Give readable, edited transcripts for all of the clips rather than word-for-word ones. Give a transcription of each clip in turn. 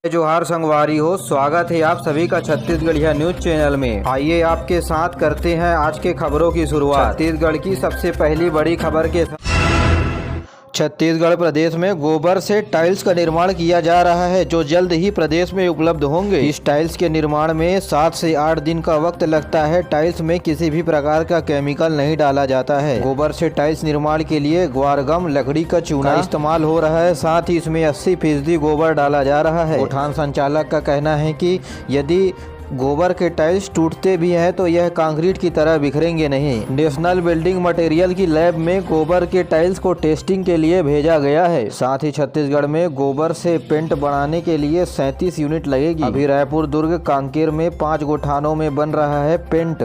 जोहार संगवारी हो, स्वागत है आप सभी का छत्तीसगढ़िया न्यूज चैनल में। आइए आपके साथ करते हैं आज के खबरों की शुरुआत। छत्तीसगढ़ की सबसे पहली बड़ी खबर के साथ। छत्तीसगढ़ प्रदेश में गोबर से टाइल्स का निर्माण किया जा रहा है, जो जल्द ही प्रदेश में उपलब्ध होंगे। इस टाइल्स के निर्माण में 7 से 8 दिन का वक्त लगता है। टाइल्स में किसी भी प्रकार का केमिकल नहीं डाला जाता है। गोबर से टाइल्स निर्माण के लिए ग्वारगम लकड़ी का चूना इस्तेमाल हो रहा है। साथ ही इसमें 80% गोबर डाला जा रहा है। गौठान संचालक का कहना है कि यदि गोबर के टाइल्स टूटते भी हैं तो यह कंक्रीट की तरह बिखरेंगे नहीं। नेशनल बिल्डिंग मटेरियल की लैब में गोबर के टाइल्स को टेस्टिंग के लिए भेजा गया है। साथ ही छत्तीसगढ़ में गोबर से पेंट बनाने के लिए 37 यूनिट लगेगी। अभी रायपुर, दुर्ग, कांकेर में 5 गौठानों में बन रहा है पेंट।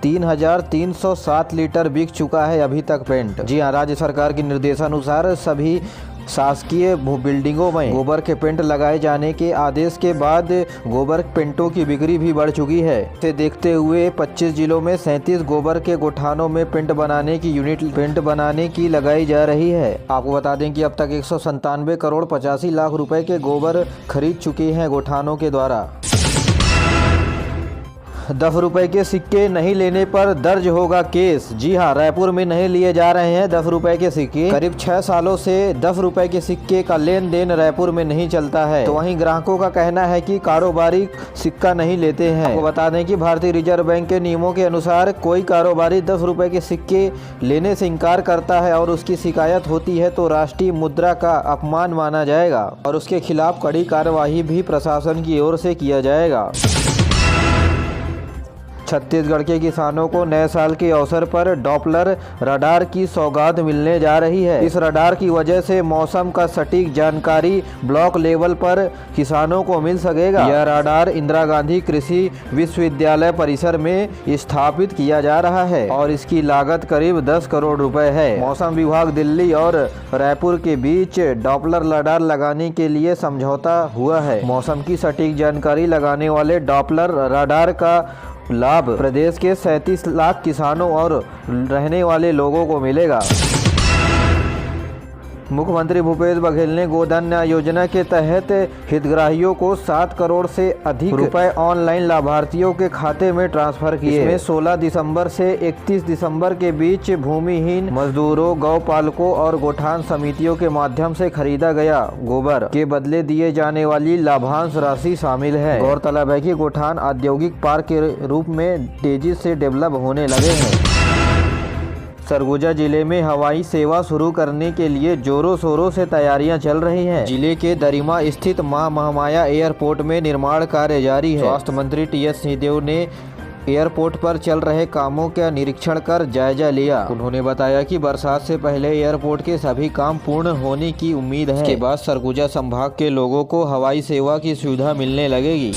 3,307 लीटर बिक चुका है अभी तक पेंट। जी हाँ, राज्य सरकार के निर्देशानुसार सभी शासकीय बिल्डिंगों में गोबर के पेंट लगाए जाने के आदेश के बाद गोबर पेंटों की बिक्री भी बढ़ चुकी है। इसे देखते हुए 25 जिलों में 37 गोबर के गौठानों में पेंट बनाने की लगाई जा रही है। आपको बता दें कि अब तक 197 करोड़ 85 लाख रुपए के गोबर खरीद चुके हैं गौठानों के द्वारा। 10 रुपए के सिक्के नहीं लेने पर दर्ज होगा केस। जी हाँ, रायपुर में नहीं लिए जा रहे हैं 10 रुपए के सिक्के। करीब 6 सालों से 10 रुपए के सिक्के का लेन देन रायपुर में नहीं चलता है। तो वहीं ग्राहकों का कहना है कि कारोबारी सिक्का नहीं लेते हैं। आपको बता दें कि भारतीय रिजर्व बैंक के नियमों के अनुसार कोई कारोबारी 10 रुपए के सिक्के लेने से इनकार करता है और उसकी शिकायत होती है तो राष्ट्रीय मुद्रा का अपमान माना जाएगा और उसके खिलाफ कड़ी कार्यवाही भी प्रशासन की ओर से किया जाएगा। छत्तीसगढ़ के किसानों को नए साल के अवसर पर डॉपलर रडार की सौगात मिलने जा रही है। इस रडार की वजह से मौसम का सटीक जानकारी ब्लॉक लेवल पर किसानों को मिल सकेगा। यह रडार इंदिरा गांधी कृषि विश्वविद्यालय परिसर में स्थापित किया जा रहा है और इसकी लागत करीब 10 करोड़ रुपए है। मौसम विभाग दिल्ली और रायपुर के बीच डॉपलर रडार लगाने के लिए समझौता हुआ है। मौसम की सटीक जानकारी लगाने वाले डॉपलर रडार का लाभ प्रदेश के 37 लाख किसानों और रहने वाले लोगों को मिलेगा। मुख्यमंत्री भूपेश बघेल ने गोधन योजना के तहत हितग्राहियों को 7 करोड़ से अधिक रुपए ऑनलाइन लाभार्थियों के खाते में ट्रांसफर किए। इसमें 16 दिसंबर से 31 दिसंबर के बीच भूमिहीन मजदूरों, गौपालकों और गौठान समितियों के माध्यम से खरीदा गया गोबर के बदले दिए जाने वाली लाभांश राशि शामिल है। गौरतलब है कि गौठान औद्योगिक पार्क के रूप में तेजी से डेवलप होने लगे हैं। सरगुजा जिले में हवाई सेवा शुरू करने के लिए जोरों शोरों से तैयारियां चल रही हैं। जिले के दरिमा स्थित मां महामाया एयरपोर्ट में निर्माण कार्य जारी है। स्वास्थ्य मंत्री टी.एस. सिंहदेव ने एयरपोर्ट पर चल रहे कामों का निरीक्षण कर जायजा लिया। उन्होंने बताया कि बरसात से पहले एयरपोर्ट के सभी काम पूर्ण होने की उम्मीद है। इसके बाद सरगुजा संभाग के लोगों को हवाई सेवा की सुविधा मिलने लगेगी।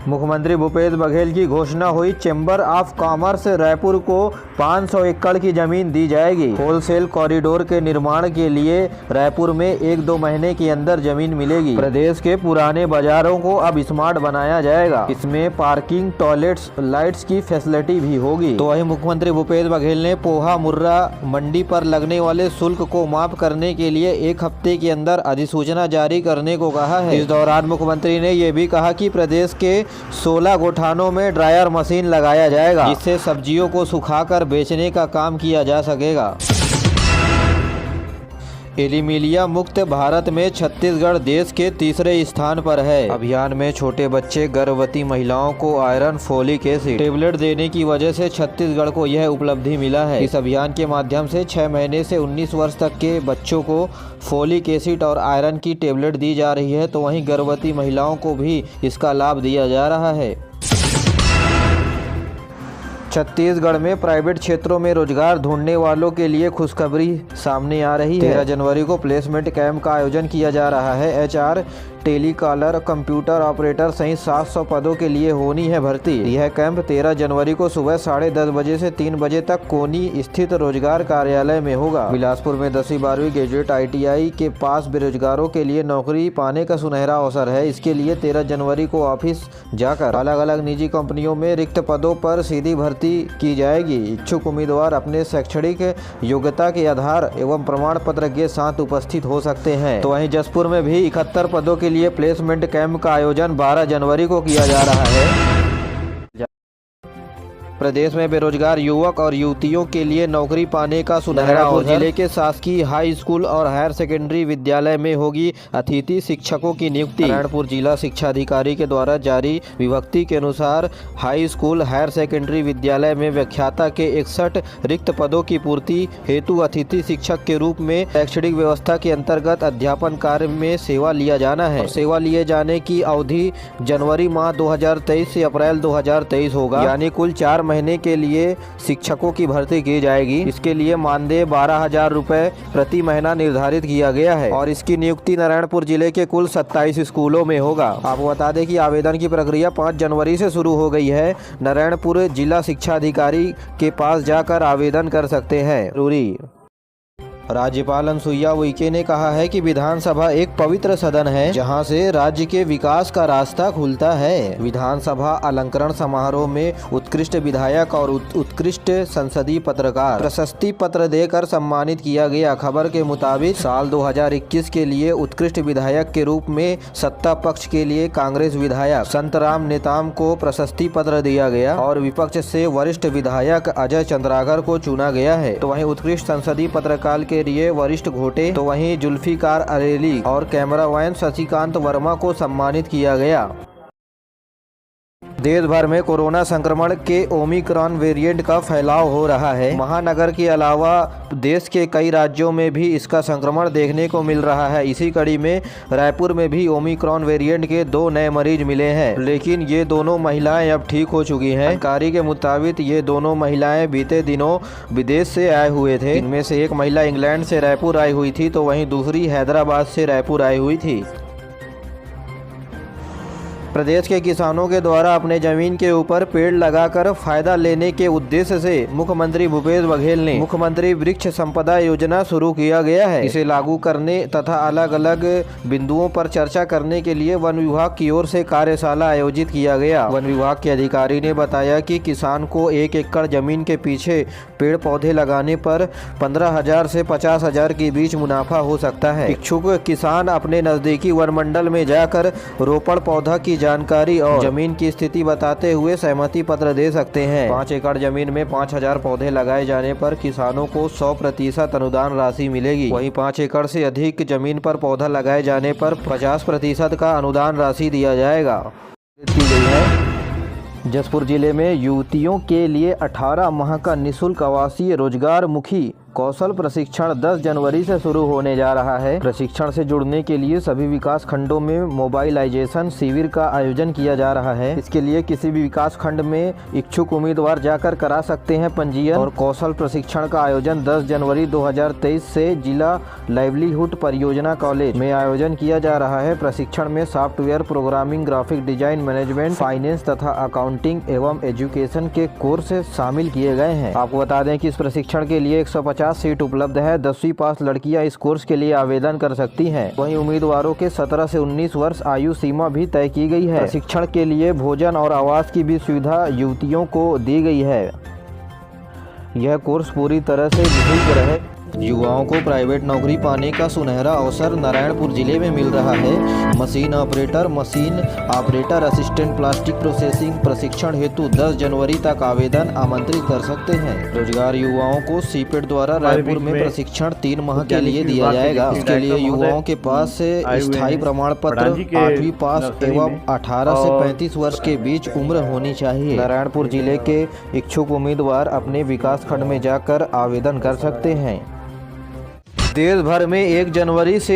मुख्यमंत्री भूपेश बघेल की घोषणा हुई। चैम्बर ऑफ कॉमर्स रायपुर को 500 एकड़ की जमीन दी जाएगी। होलसेल कॉरिडोर के निर्माण के लिए रायपुर में 1-2 महीने के अंदर जमीन मिलेगी। प्रदेश के पुराने बाजारों को अब स्मार्ट बनाया जाएगा। इसमें पार्किंग, टॉयलेट्स, लाइट्स की फैसिलिटी भी होगी। तो वही मुख्यमंत्री भूपेश बघेल ने पोहा मुर्रा मंडी पर लगने वाले शुल्क को माफ करने के लिए 1 हफ्ते के अंदर अधिसूचना जारी करने को कहा है। इस दौरान मुख्यमंत्री ने यह भी कहा कि प्रदेश के 16 गौठानों में ड्रायर मशीन लगाया जाएगा, जिससे सब्जियों को सुखाकर बेचने का काम किया जा सकेगा। एनीमिया मुक्त भारत में छत्तीसगढ़ देश के 3रे स्थान पर है। अभियान में छोटे बच्चे, गर्भवती महिलाओं को आयरन, फोलिक एसिड टेबलेट देने की वजह से छत्तीसगढ़ को यह उपलब्धि मिला है। इस अभियान के माध्यम से 6 महीने से 19 वर्ष तक के बच्चों को फोलिक एसिड और आयरन की टेबलेट दी जा रही है। तो वहीं गर्भवती महिलाओं को भी इसका लाभ दिया जा रहा है। छत्तीसगढ़ में प्राइवेट क्षेत्रों में रोजगार ढूंढने वालों के लिए खुशखबरी सामने आ रही है। 13 जनवरी को प्लेसमेंट कैंप का आयोजन किया जा रहा है। HR टेलीकॉलर, कंप्यूटर ऑपरेटर सहित 700 पदों के लिए होनी है भर्ती। यह कैंप 13 जनवरी को सुबह 10:30 बजे से 3 बजे तक कोनी स्थित रोजगार कार्यालय में होगा। बिलासपुर में 10वीं 12वीं ग्रेजुएट ITI के पास बेरोजगारों के लिए नौकरी पाने का सुनहरा अवसर है। इसके लिए 13 जनवरी को ऑफिस जाकर अलग अलग निजी कंपनियों में रिक्त पदों पर सीधी भर्ती की जाएगी। इच्छुक उम्मीदवार अपने शैक्षणिक योग्यता के आधार एवं प्रमाण पत्र के साथ उपस्थित हो सकते हैं। तो वहीं जसपुर में भी 71 पदों के लिए प्लेसमेंट कैंप का आयोजन 12 जनवरी को किया जा रहा है। प्रदेश में बेरोजगार युवक और युवतियों के लिए नौकरी पाने का सुनहरा अवसर। जिले के शासकीय हाई स्कूल और हायर सेकेंडरी विद्यालय में होगी अतिथि शिक्षकों की नियुक्ति। नारायणपुर जिला शिक्षा अधिकारी के द्वारा जारी विज्ञप्ति के अनुसार हाई स्कूल हायर सेकेंडरी विद्यालय में व्याख्याता के 61 रिक्त पदों की पूर्ति हेतु अतिथि शिक्षक के रूप में शैक्षणिक व्यवस्था के अंतर्गत अध्यापन कार्य में सेवा लिया जाना है। सेवा लिए जाने की अवधि जनवरी माह 2023 से अप्रैल 2023 होगा, यानी कुल 4 महीने के लिए शिक्षकों की भर्ती की जाएगी। इसके लिए मानदेय 12,000 रुपए प्रति महीना निर्धारित किया गया है और इसकी नियुक्ति नारायणपुर जिले के कुल 27 स्कूलों में होगा। आपको बता दें कि आवेदन की प्रक्रिया 5 जनवरी से शुरू हो गई है। नारायणपुर जिला शिक्षा अधिकारी के पास जाकर आवेदन कर सकते हैं। जरूरी राज्यपाल अनुसुईया उइके ने कहा है कि विधानसभा एक पवित्र सदन है जहां से राज्य के विकास का रास्ता खुलता है। विधानसभा अलंकरण समारोह में उत्कृष्ट विधायक और उत्कृष्ट संसदीय पत्रकार प्रशस्ति पत्र देकर सम्मानित किया गया। खबर के मुताबिक साल 2021 के लिए उत्कृष्ट विधायक के रूप में सत्ता पक्ष के लिए कांग्रेस विधायक संतराम नेताम को प्रशस्ति पत्र दिया गया और विपक्ष से वरिष्ठ विधायक अजय चंद्राकर को चुना गया है। तो वहीं उत्कृष्ट संसदीय पत्रकार के लिए वरिष्ठ घोटे, तो वहीं जुल्फिकार अरेली और कैमरामैन शशिकांत वर्मा को सम्मानित किया गया। देश भर में कोरोना संक्रमण के ओमिक्रॉन वेरिएंट का फैलाव हो रहा है। महानगर के अलावा देश के कई राज्यों में भी इसका संक्रमण देखने को मिल रहा है। इसी कड़ी में रायपुर में भी ओमिक्रॉन वेरिएंट के 2 नए मरीज मिले हैं, लेकिन ये दोनों महिलाएं अब ठीक हो चुकी हैं। जानकारी के मुताबिक ये दोनों महिलाएं बीते दिनों विदेश से आए हुए थे। इनमें से एक महिला इंग्लैंड से रायपुर आई हुई थी, तो वहीं दूसरी हैदराबाद से रायपुर आई हुई थी। प्रदेश के किसानों के द्वारा अपने जमीन के ऊपर पेड़ लगाकर फायदा लेने के उद्देश्य से मुख्यमंत्री भूपेश बघेल ने मुख्यमंत्री वृक्ष संपदा योजना शुरू किया गया है। इसे लागू करने तथा अलग अलग बिंदुओं पर चर्चा करने के लिए वन विभाग की ओर से कार्यशाला आयोजित किया गया। वन विभाग के अधिकारी ने बताया कि किसान को 1 एकड़ जमीन के पीछे पेड़ पौधे लगाने पर 15,000 से 50,000 के बीच मुनाफा हो सकता है। इच्छुक किसान अपने नजदीकी वन मंडल में जाकर रोपण पौधा की जानकारी और जमीन की स्थिति बताते हुए सहमति पत्र दे सकते हैं। 5 एकड़ जमीन में 5,000 पौधे लगाए जाने पर किसानों को 100% अनुदान राशि मिलेगी। वहीं 5 एकड़ से अधिक जमीन पर पौधा लगाए जाने पर 50% का अनुदान राशि दिया जाएगा। की गई है। जसपुर जिले में युवतियों के लिए 18 माह का निःशुल्क आवासीय रोजगार मुखी कौशल प्रशिक्षण 10 जनवरी से शुरू होने जा रहा है। प्रशिक्षण से जुड़ने के लिए सभी विकास खंडों में मोबाइलाइजेशन शिविर का आयोजन किया जा रहा है। इसके लिए किसी भी विकास खंड में इच्छुक उम्मीदवार जाकर करा सकते हैं पंजीयन। और कौशल प्रशिक्षण का आयोजन 10 जनवरी 2023 से जिला लाइवलीहुड परियोजना कॉलेज में आयोजन किया जा रहा है। प्रशिक्षण में software programming, graphic design, management, finance तथा अकाउंटिंग एवं एजुकेशन के कोर्स शामिल किए गए हैं। आपको बता दें कि इस प्रशिक्षण के लिए 150 सीट उपलब्ध है। 10वीं पास लड़कियां इस कोर्स के लिए आवेदन कर सकती हैं। वहीं उम्मीदवारों के 17 से 19 वर्ष आयु सीमा भी तय की गई है। प्रशिक्षण के लिए भोजन और आवास की भी सुविधा युवतियों को दी गई है। यह कोर्स पूरी तरह से निःशुल्क रहे। युवाओं को प्राइवेट नौकरी पाने का सुनहरा अवसर नारायणपुर जिले में मिल रहा है। Machine operator, assistant plastic processing प्रशिक्षण हेतु 10 जनवरी तक आवेदन आमंत्रित कर सकते हैं। रोजगार युवाओं को सीपेट द्वारा रायपुर में प्रशिक्षण 3 माह के लिए दिया जाएगा। इसके लिए युवाओं के पास स्थायी प्रमाण पत्र, 8वीं पास एवं 18 से 35 वर्ष के बीच उम्र होनी चाहिए। नारायणपुर जिले के इच्छुक उम्मीदवार अपने विकास खंड में जाकर आवेदन कर सकते हैं। देश भर में 1 जनवरी से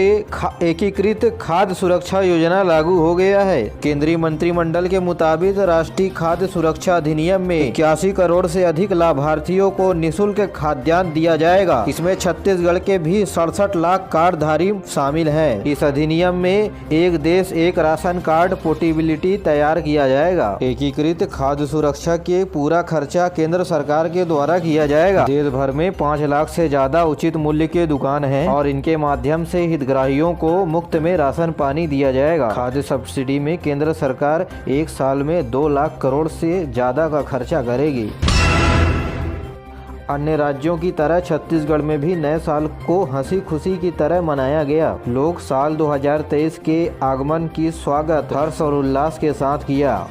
एकीकृत खाद्य सुरक्षा योजना लागू हो गया है। केंद्रीय मंत्रिमंडल के मुताबिक राष्ट्रीय खाद्य सुरक्षा अधिनियम में 81 करोड़ से अधिक लाभार्थियों को निःशुल्क खाद्यान्न दिया जाएगा। इसमें छत्तीसगढ़ के भी 67 लाख कार्डधारी शामिल हैं। इस अधिनियम में एक देश एक राशन कार्ड पोर्टेबिलिटी तैयार किया जाएगा। एकीकृत खाद्य सुरक्षा के पूरा खर्चा केंद्र सरकार के द्वारा किया जाएगा। देश भर में 5 लाख से ज्यादा उचित मूल्य के दुकान हैं और इनके माध्यम से हितग्राहियों को मुफ्त में राशन पानी दिया जाएगा। खाद्य सब्सिडी में केंद्र सरकार एक साल में 2 लाख करोड़ से ज्यादा का खर्चा करेगी। अन्य राज्यों की तरह छत्तीसगढ़ में भी नए साल को हंसी खुशी की तरह मनाया गया। लोग साल 2023 के आगमन की स्वागत हर्ष और उल्लास के साथ किया।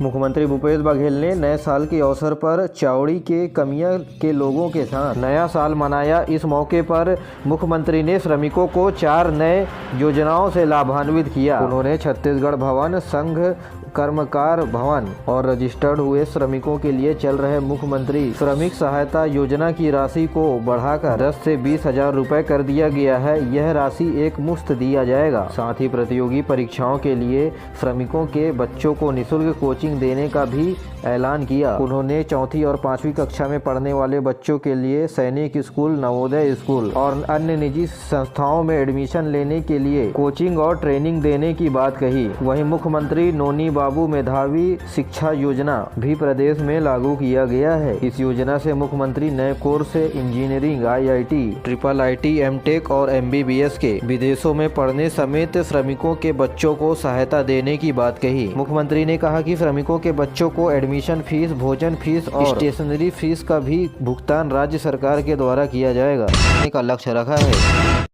मुख्यमंत्री भूपेश बघेल ने नए साल के अवसर पर चावड़ी के कमिया के लोगों के साथ नया साल मनाया। इस मौके पर मुख्यमंत्री ने श्रमिकों को 4 नए योजनाओं से लाभान्वित किया। उन्होंने छत्तीसगढ़ भवन, संघ कर्मकार भवन और रजिस्टर्ड हुए श्रमिकों के लिए चल रहे मुख्यमंत्री श्रमिक सहायता योजना की राशि को बढ़ाकर 10 से 20 हजार रुपए कर दिया गया है। यह राशि एक मुश्त दिया जाएगा। साथ ही प्रतियोगी परीक्षाओं के लिए श्रमिकों के बच्चों को निःशुल्क कोचिंग देने का भी ऐलान किया। उन्होंने 4वीं और 5वीं कक्षा में पढ़ने वाले बच्चों के लिए सैनिक स्कूल, नवोदय स्कूल और अन्य निजी संस्थाओं में एडमिशन लेने के लिए कोचिंग और ट्रेनिंग देने की बात कही। वहीं मुख्यमंत्री नोनी बाबू मेधावी शिक्षा योजना भी प्रदेश में लागू किया गया है। इस योजना से मुख्यमंत्री नए course engineering, IIT, IIIT, MTech और MBBS के विदेशों में पढ़ने समेत श्रमिकों के बच्चों को सहायता देने की बात कही। मुख्यमंत्री ने कहा कि श्रमिकों के बच्चों को एडमिशन फीस, भोजन फीस और स्टेशनरी फीस का भी भुगतान राज्य सरकार के द्वारा किया जाएगा का लक्ष्य रखा है।